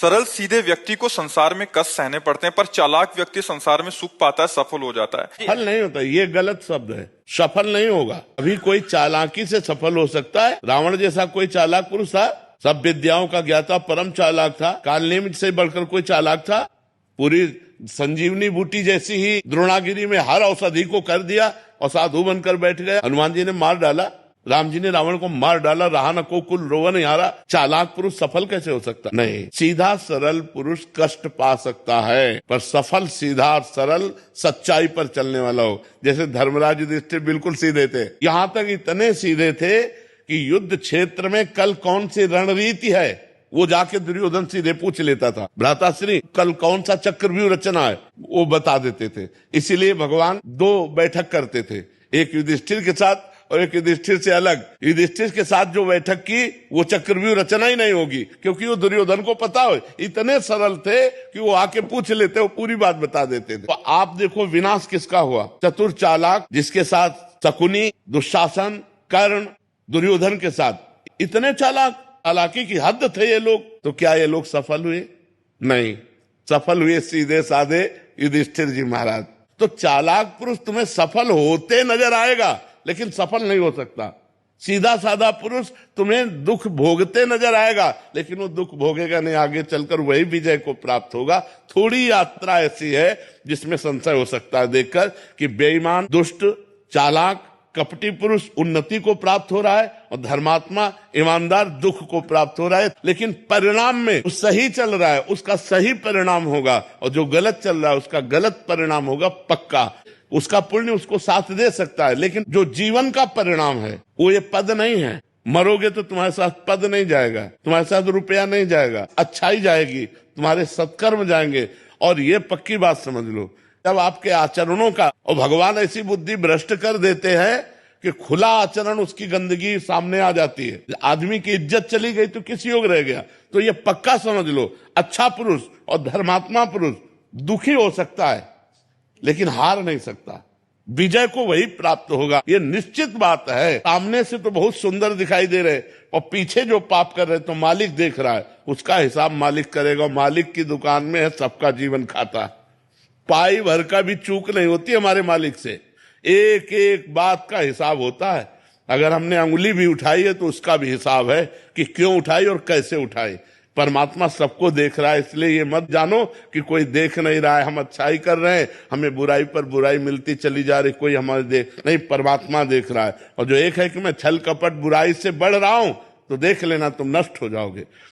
सरल सीधे व्यक्ति को संसार में कष्ट सहने पड़ते हैं, पर चालाक व्यक्ति संसार में सुख पाता है, सफल हो जाता है। सफल नहीं होता, ये गलत शब्द है। सफल नहीं होगा। अभी कोई चालाकी से सफल हो सकता है। रावण जैसा कोई चालाक पुरुष था, सब विद्याओं का ज्ञाता, परम चालाक था। कालनेमित से बढ़कर कोई चालाक था? पूरी संजीवनी बूटी जैसी ही द्रोणागिरी में हर औषधि को कर दिया और साधु बनकर बैठ गया। हनुमान जी ने मार डाला, राम जी ने रावण को मार डाला, रहा न को कुल रोवन यारा। चालाक पुरुष सफल कैसे हो सकता? नहीं, सीधा सरल पुरुष कष्ट पा सकता है, पर सफल सीधा सरल सच्चाई पर चलने वाला हो। जैसे धर्मराज युधिष्ठिर बिल्कुल सीधे थे, यहां तक इतने सीधे थे कि युद्ध क्षेत्र में कल कौन सी रणनीति है वो जाके दुर्योधन सीधे पूछ लेता था। भ्राताश्री कल कौन सा चक्रव्यूह रचना है वो बता देते थे। इसीलिए भगवान दो बैठक करते थे, एक युधिष्ठिर के साथ और एक युधिष्ठिर से अलग। युधिष्ठिर के साथ जो बैठक की वो चक्रव्यूह रचना ही नहीं होगी, क्योंकि वो दुर्योधन को पता हो। इतने सरल थे कि वो आके पूछ लेते, वो पूरी बात बता देते थे। तो आप देखो विनाश किसका हुआ? चतुर चालाक, जिसके साथ शकुनी, दुशासन, कर्ण, दुर्योधन के साथ इतने चालाक, चालाकी की हद थे ये लोग। तो क्या ये लोग सफल हुए? नहीं, सफल हुए सीधे साधे युधिष्ठिर जी महाराज। तो चालाक पुरुष तुम्हें सफल होते नजर आएगा, लेकिन सफल नहीं हो सकता। सीधा साधा पुरुष तुम्हें दुख भोगते नजर आएगा, लेकिन वो दुख भोगेगा नहीं, आगे चलकर वही विजय को प्राप्त होगा। थोड़ी यात्रा ऐसी है जिसमें संशय हो सकता है देखकर कि बेईमान, दुष्ट, चालाक, कपटी पुरुष उन्नति को प्राप्त हो रहा है और धर्मात्मा, ईमानदार दुख को प्राप्त हो रहा है। लेकिन परिणाम में जो सही चल रहा है उसका सही परिणाम होगा, और जो गलत चल रहा है उसका गलत परिणाम होगा पक्का। उसका पुण्य उसको साथ दे सकता है, लेकिन जो जीवन का परिणाम है वो ये पद नहीं है। मरोगे तो तुम्हारे साथ पद नहीं जाएगा, तुम्हारे साथ रुपया नहीं जाएगा, अच्छाई जाएगी, तुम्हारे सत्कर्म जाएंगे। और ये पक्की बात समझ लो, जब आपके आचरणों का, और भगवान ऐसी बुद्धि भ्रष्ट कर देते हैं कि खुला आचरण उसकी गंदगी सामने आ जाती है। आदमी की इज्जत चली गई तो किस योग रह गया? तो ये पक्का समझ लो, अच्छा पुरुष और धर्मात्मा पुरुष दुखी हो सकता है लेकिन हार नहीं सकता। विजय को वही प्राप्त होगा, ये निश्चित बात है। सामने से तो बहुत सुंदर दिखाई दे रहे और पीछे जो पाप कर रहे तो मालिक देख रहा है, उसका हिसाब मालिक करेगा। मालिक की दुकान में है, सबका जीवन खाता। पाई भर का भी चूक नहीं होती हमारे मालिक से, एक एक बात का हिसाब होता है। अगर हमने अंगुली भी उठाई है तो उसका भी हिसाब है कि क्यों उठाई और कैसे उठाई। परमात्मा सबको देख रहा है, इसलिए ये मत जानो कि कोई देख नहीं रहा है, हम अच्छाई कर रहे हैं, हमें बुराई पर बुराई मिलती चली जा रही, कोई हमारे देख नहीं। परमात्मा देख रहा है। और जो एक है कि मैं छल कपट बुराई से बढ़ रहा हूं, तो देख लेना तुम नष्ट हो जाओगे।